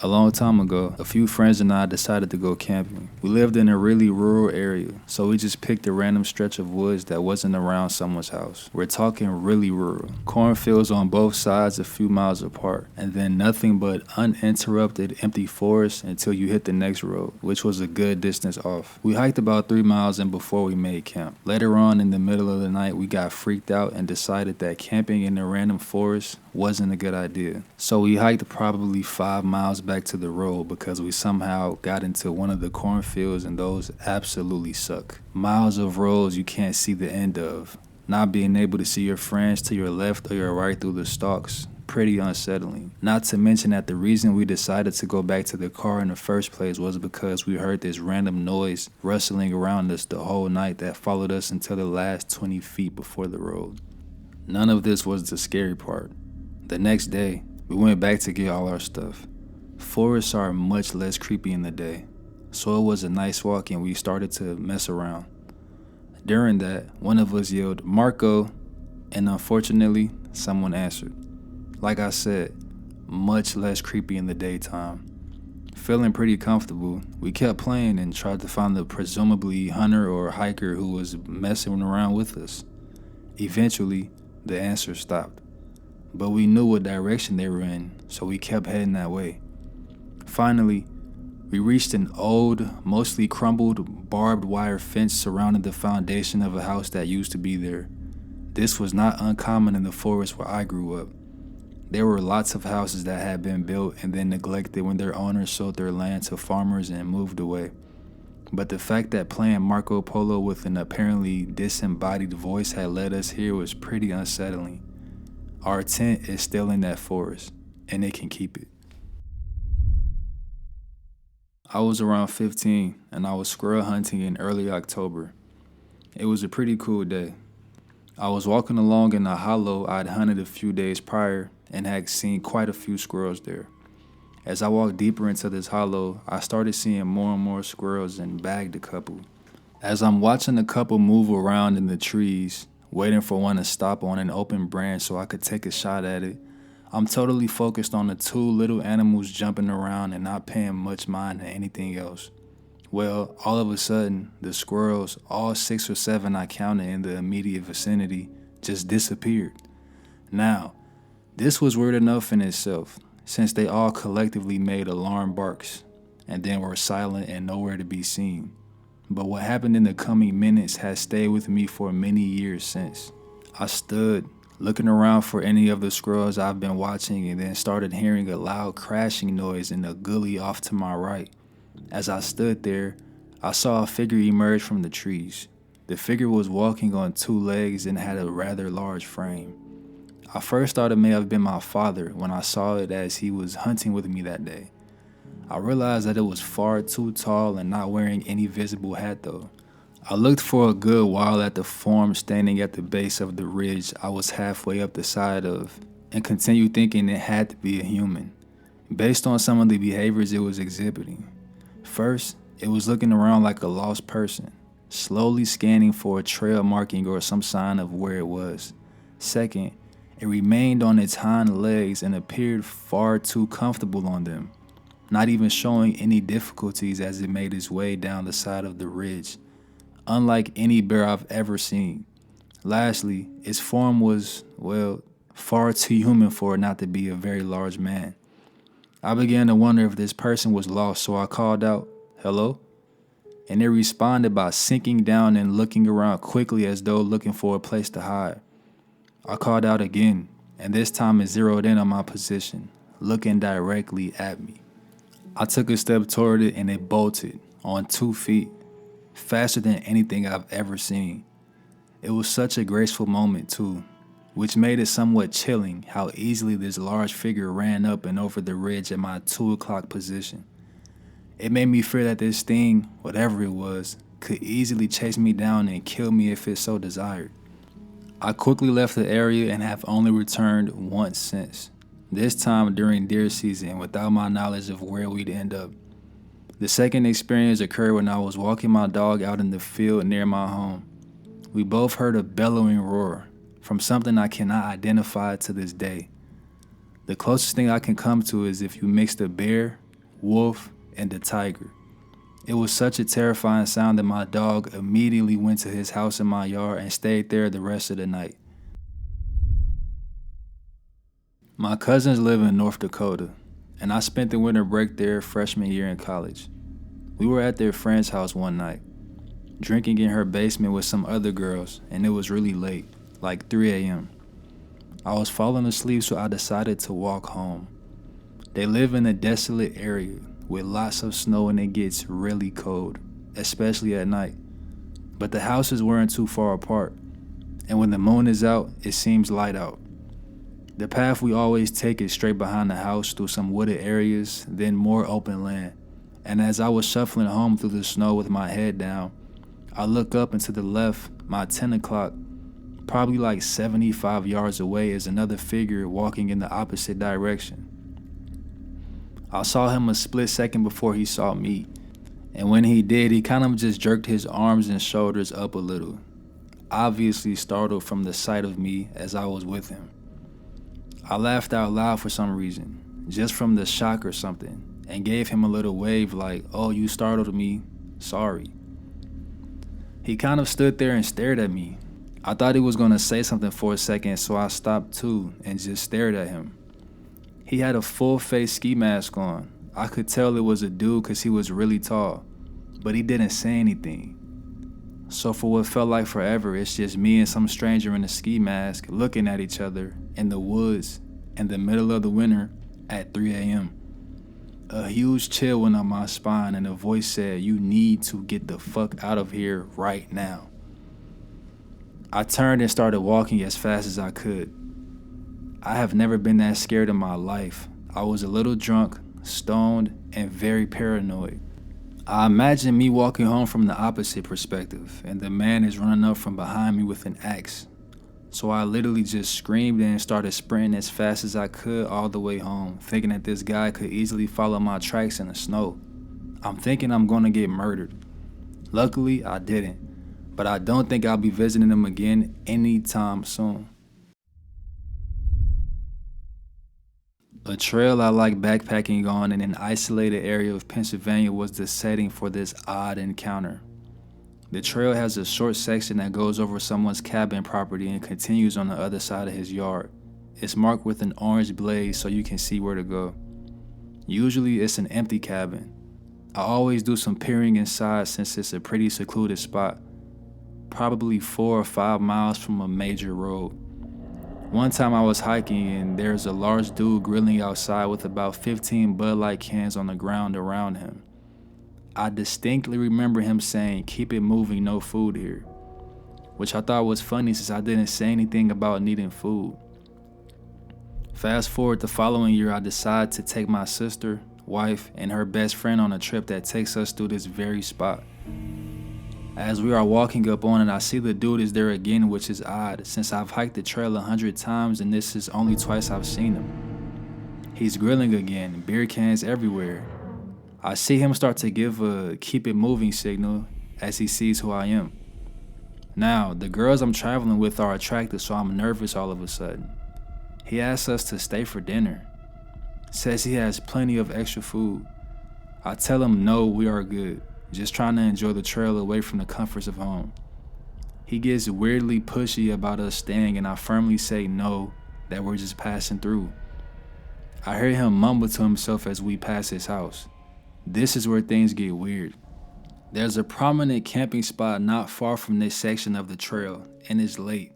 A long time ago, a few friends and I decided to go camping. We lived in a really rural area, so we just picked a random stretch of woods that wasn't around someone's house. We're talking really rural. Cornfields on both sides a few miles apart, and then nothing but uninterrupted empty forest until you hit the next road, which was a good distance off. We hiked about 3 miles in before we made camp. Later on in the middle of the night, we got freaked out and decided that camping in a random forest wasn't a good idea. So we hiked probably 5 miles back to the road because we somehow got into one of the cornfields and those absolutely suck. Miles of roads you can't see the end of. Not being able to see your friends to your left or your right through the stalks. Pretty unsettling. Not to mention that the reason we decided to go back to the car in the first place was because we heard this random noise rustling around us the whole night that followed us until the last 20 feet before the road. None of this was the scary part. The next day, we went back to get all our stuff. Forests are much less creepy in the day, so it was a nice walk and we started to mess around. During that, one of us yelled, "Marco," and unfortunately, someone answered. Like I said, much less creepy in the daytime. Feeling pretty comfortable, we kept playing and tried to find the presumably hunter or hiker who was messing around with us. Eventually, the answer stopped, but we knew what direction they were in, so we kept heading that way. Finally, we reached an old, mostly crumbled, barbed wire fence surrounding the foundation of a house that used to be there. This was not uncommon in the forest where I grew up. There were lots of houses that had been built and then neglected when their owners sold their land to farmers and moved away. But the fact that playing Marco Polo with an apparently disembodied voice had led us here was pretty unsettling. Our tent is still in that forest, and it can keep it. I was around 15, and I was squirrel hunting in early October. It was a pretty cool day. I was walking along in a hollow I'd hunted a few days prior and had seen quite a few squirrels there. As I walked deeper into this hollow, I started seeing more and more squirrels and bagged a couple. As I'm watching a couple move around in the trees, waiting for one to stop on an open branch so I could take a shot at it, I'm totally focused on the two little animals jumping around and not paying much mind to anything else. Well, all of a sudden, the squirrels, all 6 or 7 I counted in the immediate vicinity, just disappeared. Now, this was weird enough in itself, since they all collectively made alarm barks, and then were silent and nowhere to be seen. But what happened in the coming minutes has stayed with me for many years since. I stood, looking around for any of the squirrels I've been watching, and then started hearing a loud crashing noise in a gully off to my right. As I stood there, I saw a figure emerge from the trees. The figure was walking on 2 legs and had a rather large frame. I first thought it may have been my father when I saw it as he was hunting with me that day. I realized that it was far too tall and not wearing any visible hat though. I looked for a good while at the form standing at the base of the ridge I was halfway up the side of, and continued thinking it had to be a human, based on some of the behaviors it was exhibiting. First, it was looking around like a lost person, slowly scanning for a trail marking or some sign of where it was. Second, it remained on its hind legs and appeared far too comfortable on them, not even showing any difficulties as it made its way down the side of the ridge, unlike any bear I've ever seen. Lastly, its form was, well, far too human for it not to be a very large man. I began to wonder if this person was lost, so I called out, "Hello?" And it responded by sinking down and looking around quickly as though looking for a place to hide. I called out again, and this time it zeroed in on my position, looking directly at me. I took a step toward it and it bolted on 2 feet, faster than anything I've ever seen. It was such a graceful moment too, which made it somewhat chilling how easily this large figure ran up and over the ridge at my 2 o'clock position. It made me fear that this thing, whatever it was, could easily chase me down and kill me if it so desired. I quickly left the area and have only returned once since, this time during deer season without my knowledge of where we'd end up. The second experience occurred when I was walking my dog out in the field near my home. We both heard a bellowing roar from something I cannot identify to this day. The closest thing I can come to is if you mixed a bear, wolf, and a tiger. It was such a terrifying sound that my dog immediately went to his house in my yard and stayed there the rest of the night. My cousins live in North Dakota, and I spent the winter break there freshman year in college. We were at their friend's house one night, drinking in her basement with some other girls, and it was really late, like 3 a.m. I was falling asleep, so I decided to walk home. They live in a desolate area with lots of snow, and it gets really cold, especially at night. But the houses weren't too far apart, and when the moon is out, it seems light out. The path we always take is straight behind the house through some wooded areas, then more open land. And as I was shuffling home through the snow with my head down, I look up and to the left, my 10 o'clock, probably like 75 yards away, is another figure walking in the opposite direction. I saw him a split second before he saw me, and when he did, he kind of just jerked his arms and shoulders up a little, obviously startled from the sight of me as I was with him. I laughed out loud for some reason, just from the shock or something, and gave him a little wave like, "Oh, you startled me, sorry." He kind of stood there and stared at me. I thought he was going to say something for a second, so I stopped too and just stared at him. He had a full face ski mask on. I could tell it was a dude because he was really tall, but he didn't say anything. So for what felt like forever, it's just me and some stranger in a ski mask looking at each other in the woods in the middle of the winter at 3 a.m. A huge chill went up my spine and a voice said, "You need to get the fuck out of here right now." I turned and started walking as fast as I could. I have never been that scared in my life. I was a little drunk, stoned, and very paranoid. I imagine me walking home from the opposite perspective, and the man is running up from behind me with an axe. So I literally just screamed and started sprinting as fast as I could all the way home, thinking that this guy could easily follow my tracks in the snow. I'm thinking I'm gonna get murdered. Luckily, I didn't, but I don't think I'll be visiting him again anytime soon. A trail I like backpacking on in an isolated area of Pennsylvania was the setting for this odd encounter. The trail has a short section that goes over someone's cabin property and continues on the other side of his yard. It's marked with an orange blaze so you can see where to go. Usually it's an empty cabin. I always do some peering inside since it's a pretty secluded spot, probably 4 or 5 miles from a major road. One time I was hiking and there's a large dude grilling outside with about 15 Bud Light cans on the ground around him. I distinctly remember him saying, "Keep it moving, no food here," which I thought was funny since I didn't say anything about needing food. Fast forward the following year, I decided to take my sister, wife, and her best friend on a trip that takes us through this very spot. As we are walking up on it, I see the dude is there again, which is odd since I've hiked the trail 100 times and this is only twice I've seen him. He's grilling again, beer cans everywhere. I see him start to give a keep it moving signal as he sees who I am. Now, the girls I'm traveling with are attractive, so I'm nervous all of a sudden. He asks us to stay for dinner. Says he has plenty of extra food. I tell him no, we are good. Just trying to enjoy the trail away from the comforts of home. He gets weirdly pushy about us staying and I firmly say no, that we're just passing through. I hear him mumble to himself as we pass his house. This is where things get weird. There's a prominent camping spot not far from this section of the trail and it's late.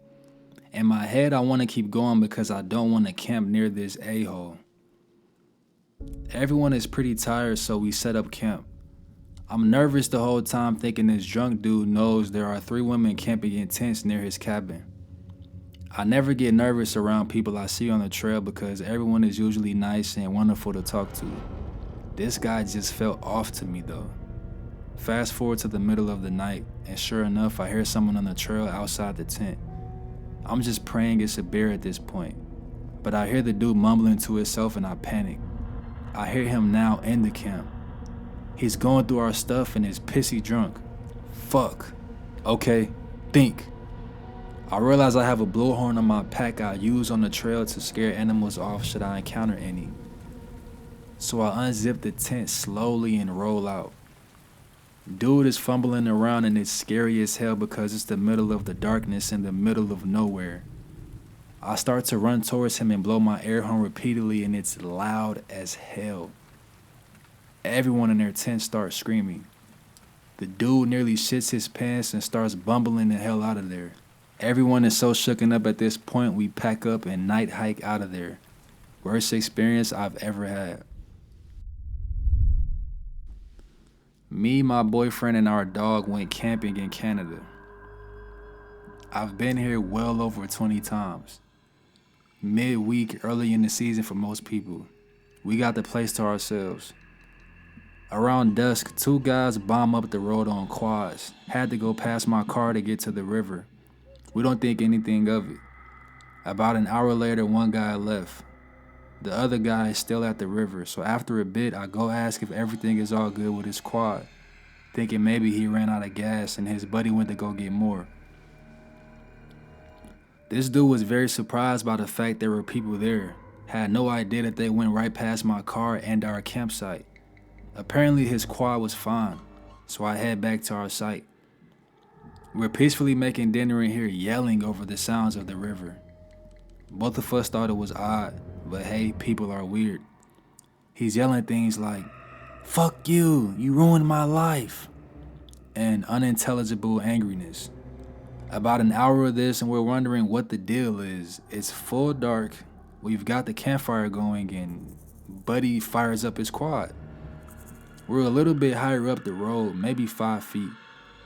In my head I want to keep going because I don't want to camp near this a-hole. Everyone is pretty tired so we set up camp. I'm nervous the whole time thinking this drunk dude knows there are 3 women camping in tents near his cabin. I never get nervous around people I see on the trail because everyone is usually nice and wonderful to talk to. This guy just felt off to me though. Fast forward to the middle of the night and sure enough I hear someone on the trail outside the tent. I'm just praying it's a bear at this point, but I hear the dude mumbling to himself and I panic. I hear him now in the camp. He's going through our stuff and is pissy drunk. Fuck. Okay, think. I realize I have a blowhorn on my pack I use on the trail to scare animals off should I encounter any. So I unzip the tent slowly and roll out. Dude is fumbling around and it's scary as hell because it's the middle of the darkness in the middle of nowhere. I start to run towards him and blow my air horn repeatedly and it's loud as hell. Everyone in their tent starts screaming. The dude nearly shits his pants and starts bumbling the hell out of there. Everyone is so shooken up at this point we pack up and night hike out of there. Worst experience I've ever had. Me, my boyfriend, and our dog went camping in Canada. I've been here well over 20 times. Midweek, early in the season for most people. We got the place to ourselves. Around dusk, two guys bomb up the road on quads. Had to go past my car to get to the river. We don't think anything of it. About an hour later, one guy left. The other guy is still at the river, so after a bit, I go ask if everything is all good with his quad, thinking maybe he ran out of gas and his buddy went to go get more. This dude was very surprised by the fact there were people there. Had no idea that they went right past my car and our campsite. Apparently his quad was fine, so I head back to our site. We're peacefully making dinner in here yelling over the sounds of the river. Both of us thought it was odd, but hey, people are weird. He's yelling things like, "Fuck you, you ruined my life," and unintelligible angriness. About an hour of this and we're wondering what the deal is. It's full dark, we've got the campfire going and Buddy fires up his quad. We're a little bit higher up the road, maybe 5 feet,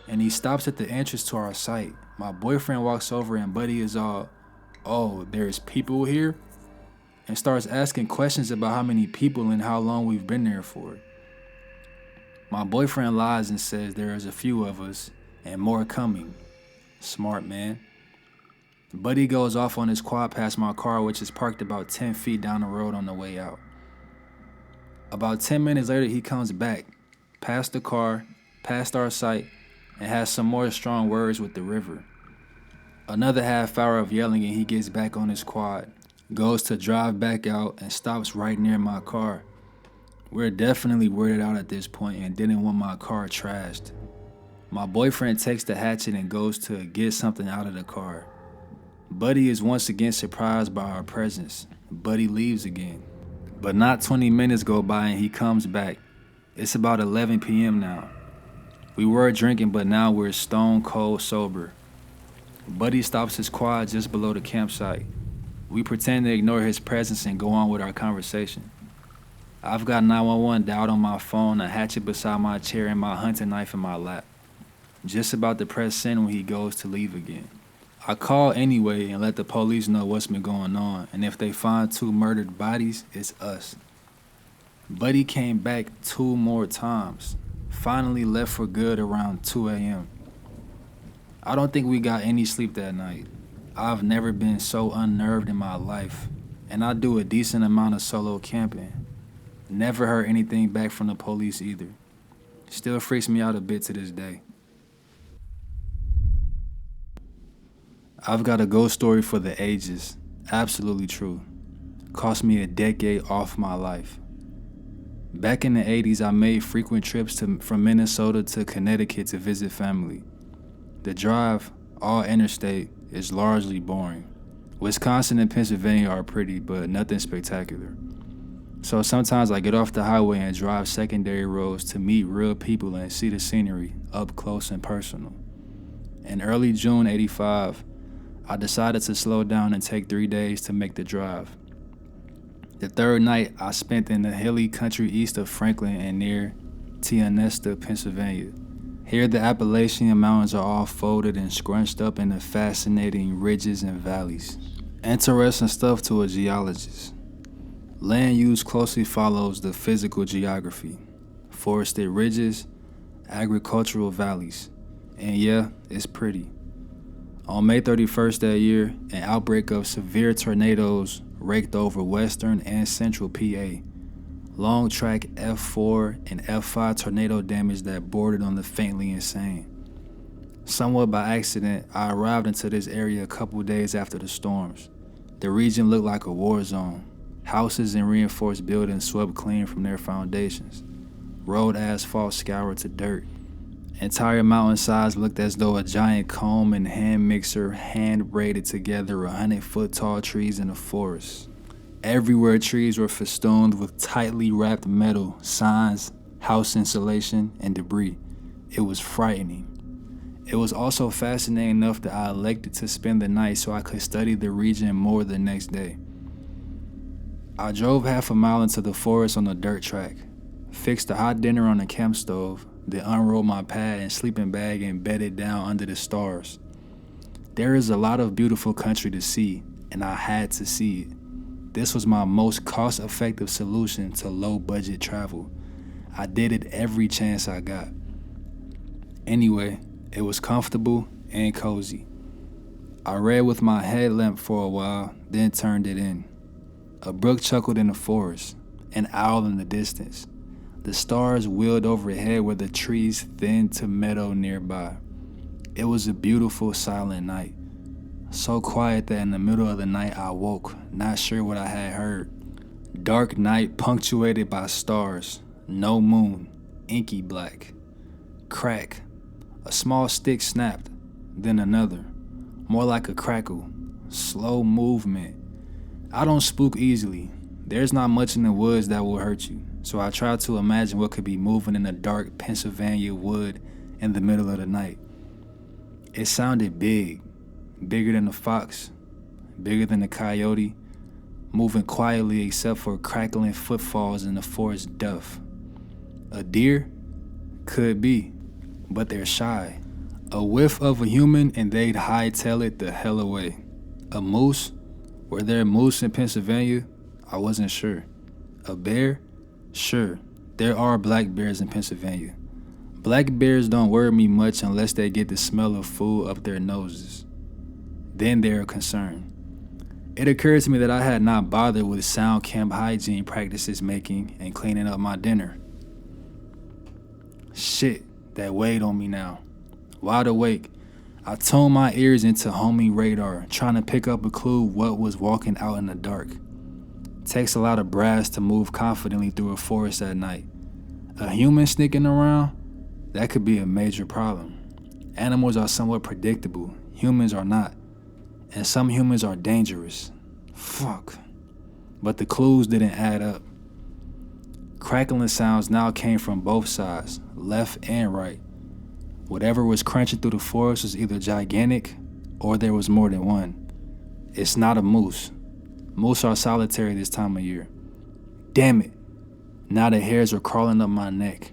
and he stops at the entrance to our site. My boyfriend walks over and Buddy is all, "Oh, there's people here?" and starts asking questions about how many people and how long we've been there for. My boyfriend lies and says there is a few of us and more coming. Smart man. Buddy goes off on his quad past my car, which is parked about 10 feet down the road on the way out. About 10 minutes later, he comes back, past the car, past our site, and has some more strong words with the river. Another half hour of yelling and he gets back on his quad, goes to drive back out and stops right near my car. We're definitely weirded out at this point and didn't want my car trashed. My boyfriend takes the hatchet and goes to get something out of the car. Buddy is once again surprised by our presence. Buddy leaves again. But not 20 minutes go by and he comes back. It's about 11 p.m. now. We were drinking, but now we're stone cold sober. Buddy stops his quad just below the campsite. We pretend to ignore his presence and go on with our conversation. I've got 911 dialed on my phone, a hatchet beside my chair, and my hunting knife in my lap. Just about to press send when he goes to leave again. I call anyway and let the police know what's been going on, and if they find 2 murdered bodies, it's us. Buddy came back 2 more times, finally left for good around 2 a.m. I don't think we got any sleep that night. I've never been so unnerved in my life, and I do a decent amount of solo camping. Never heard anything back from the police either. Still freaks me out a bit to this day. I've got a ghost story for the ages. Absolutely true. Cost me a decade off my life. Back in the 80s, I made frequent trips from Minnesota to Connecticut to visit family. The drive, all interstate, is largely boring. Wisconsin and Pennsylvania are pretty, but nothing spectacular. So sometimes I get off the highway and drive secondary roads to meet real people and see the scenery up close and personal. In early June '85, I decided to slow down and take 3 days to make the drive. The third night I spent in the hilly country east of Franklin and near Tionesta, Pennsylvania. Here the Appalachian Mountains are all folded and scrunched up into fascinating ridges and valleys. Interesting stuff to a geologist. Land use closely follows the physical geography. Forested ridges, agricultural valleys. And yeah, it's pretty. On May 31st that year, an outbreak of severe tornadoes raked over western and central PA. Long track F4 and F5 tornado damage that bordered on the faintly insane. Somewhat by accident, I arrived into this area a couple days after the storms. The region looked like a war zone. Houses and reinforced buildings swept clean from their foundations. Road asphalt scoured to dirt. Entire mountainsides looked as though a giant comb and hand mixer hand braided together 100-foot tall trees in a forest. Everywhere trees were festooned with tightly wrapped metal, signs, house insulation, and debris. It was frightening. It was also fascinating enough that I elected to spend the night so I could study the region more the next day. I drove half a mile into the forest on a dirt track, fixed a hot dinner on a camp stove, then unrolled my pad and sleeping bag and bedded down under the stars. There is a lot of beautiful country to see, and I had to see it. This was my most cost-effective solution to low-budget travel. I did it every chance I got. Anyway, it was comfortable and cozy. I read with my headlamp for a while, then turned it in. A brook chuckled in the forest, an owl in the distance. The stars wheeled overhead where the trees thinned to meadow nearby. It was a beautiful, silent night. So quiet that in the middle of the night I woke, not sure what I had heard. Dark night punctuated by stars, no moon, inky black. Crack. A small stick snapped, then another. More like a crackle. Slow movement. I don't spook easily. There's not much in the woods that will hurt you, so I tried to imagine what could be moving in a dark Pennsylvania wood in the middle of the night. It sounded big, bigger than a fox, bigger than a coyote, moving quietly except for crackling footfalls in the forest duff. A deer? Could be, but they're shy. A whiff of a human and they'd hightail it the hell away. A moose? Were there moose in Pennsylvania? I wasn't sure. A bear? Sure, there are black bears in Pennsylvania. Black bears don't worry me much unless they get the smell of food up their noses. Then they're a concern. It occurred to me that I had not bothered with sound camp hygiene practices making and cleaning up my dinner. Shit, that weighed on me now. Wide awake, I tuned my ears into homing radar, trying to pick up a clue what was walking out in the dark. Takes a lot of brass to move confidently through a forest at night. A human sneaking around? That could be a major problem. Animals are somewhat predictable, humans are not. And some humans are dangerous. Fuck. But the clues didn't add up. Crackling sounds now came from both sides, left and right. Whatever was crunching through the forest was either gigantic or there was more than one. It's not a moose. Moose are solitary this time of year. Damn it. Now the hairs were crawling up my neck.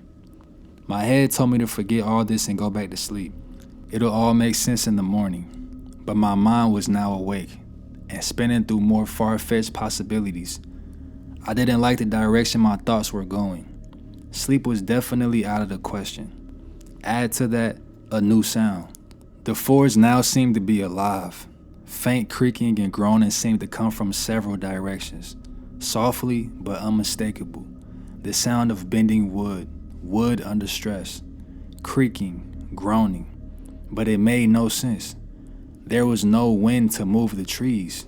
My head told me to forget all this and go back to sleep. It'll all make sense in the morning. But my mind was now awake and spinning through more far-fetched possibilities. I didn't like the direction my thoughts were going. Sleep was definitely out of the question. Add to that, a new sound. The forest now seemed to be alive. Faint creaking and groaning seemed to come from several directions. Softly but unmistakable. The sound of bending wood, wood under stress. Creaking, groaning. But it made no sense. There was no wind to move the trees.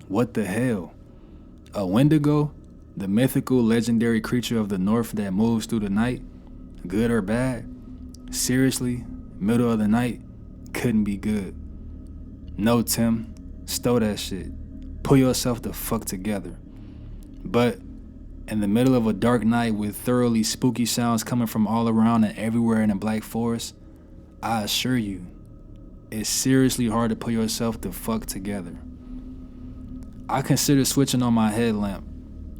What the hell? A Wendigo? The mythical, legendary creature of the north that moves through the night? Good or bad? Seriously, middle of the night? Couldn't be good. No, Tim. Stow that shit. Pull yourself the fuck together. But in the middle of a dark night with thoroughly spooky sounds coming from all around and everywhere in a black forest, I assure you, it's seriously hard to pull yourself the fuck together. I considered switching on my headlamp,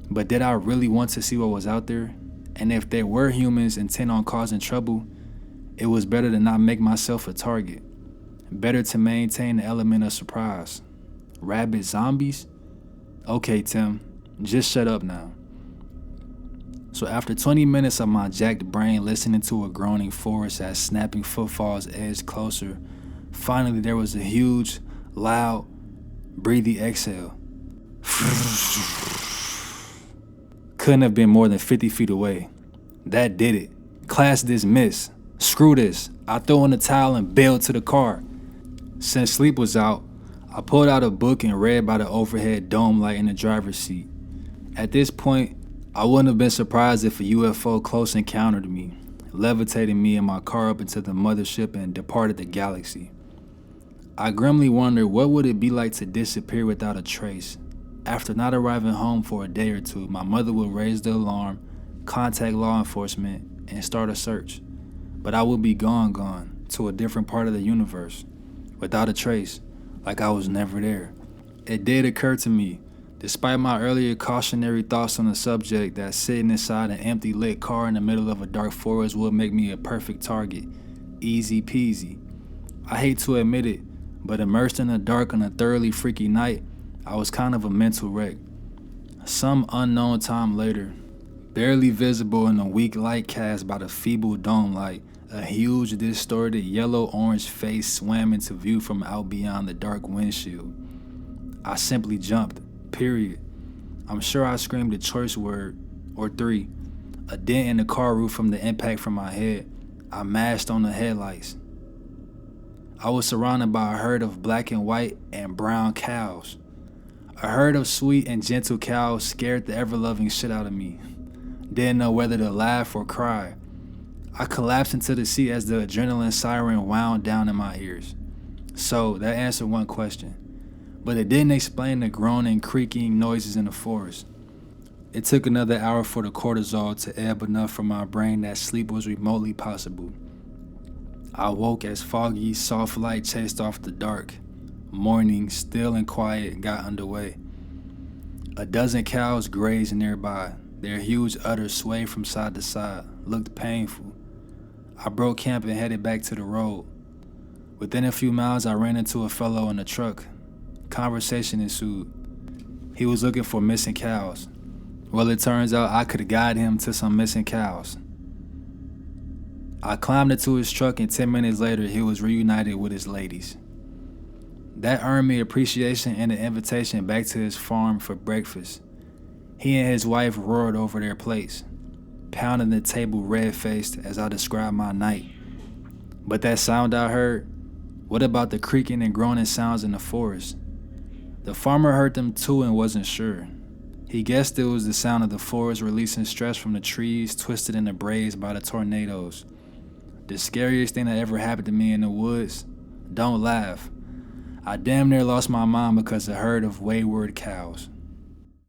but did I really want to see what was out there? And if there were humans intent on causing trouble, it was better to not make myself a target. Better to maintain the element of surprise. Rabid zombies? Okay, Tim, just shut up now. So after 20 minutes of my jacked brain listening to a groaning forest as snapping footfalls edged closer, finally there was a huge, loud, breathy exhale. Couldn't have been more than 50 feet away. That did it. Class dismissed. Screw this. I threw in the towel and bailed to the car. Since sleep was out, I pulled out a book and read by the overhead dome light in the driver's seat. At this point, I wouldn't have been surprised if a UFO close encountered me, levitated me and my car up into the mothership and departed the galaxy. I grimly wondered what would it be like to disappear without a trace. After not arriving home for a day or two, my mother would raise the alarm, contact law enforcement, and start a search. But I would be gone, to a different part of the universe, without a trace, like I was never there. It did occur to me, despite my earlier cautionary thoughts on the subject, that sitting inside an empty lit car in the middle of a dark forest would make me a perfect target. Easy peasy. I hate to admit it, but immersed in the dark on a thoroughly freaky night, I was kind of a mental wreck. Some unknown time later, barely visible in the weak light cast by the feeble dome light, a huge, distorted, yellow-orange face swam into view from out beyond the dark windshield. I simply jumped, period. I'm sure I screamed a choice word, or three. A dent in the car roof from the impact from my head. I mashed on the headlights. I was surrounded by a herd of black and white and brown cows. A herd of sweet and gentle cows scared the ever-loving shit out of me. Didn't know whether to laugh or cry. I collapsed into the seat as the adrenaline siren wound down in my ears. So, that answered one question. But it didn't explain the groaning, creaking noises in the forest. It took another hour for the cortisol to ebb enough from my brain that sleep was remotely possible. I woke as foggy, soft light chased off the dark. Morning, still and quiet, got underway. A dozen cows grazed nearby. Their huge udders swayed from side to side, looked painful. I broke camp and headed back to the road. Within a few miles, I ran into a fellow in a truck. Conversation ensued. He was looking for missing cows. Well, it turns out I could guide him to some missing cows. I climbed into his truck and 10 minutes later, he was reunited with his ladies. That earned me appreciation and an invitation back to his farm for breakfast. He and his wife roared over their plates, pounding the table red-faced as I described my night. But that sound I heard, what about the creaking and groaning sounds in the forest? The farmer heard them too and wasn't sure. He guessed it was the sound of the forest releasing stress from the trees twisted and abrased by the tornadoes. The scariest thing that ever happened to me in the woods? Don't laugh. I damn near lost my mind because of a herd of wayward cows.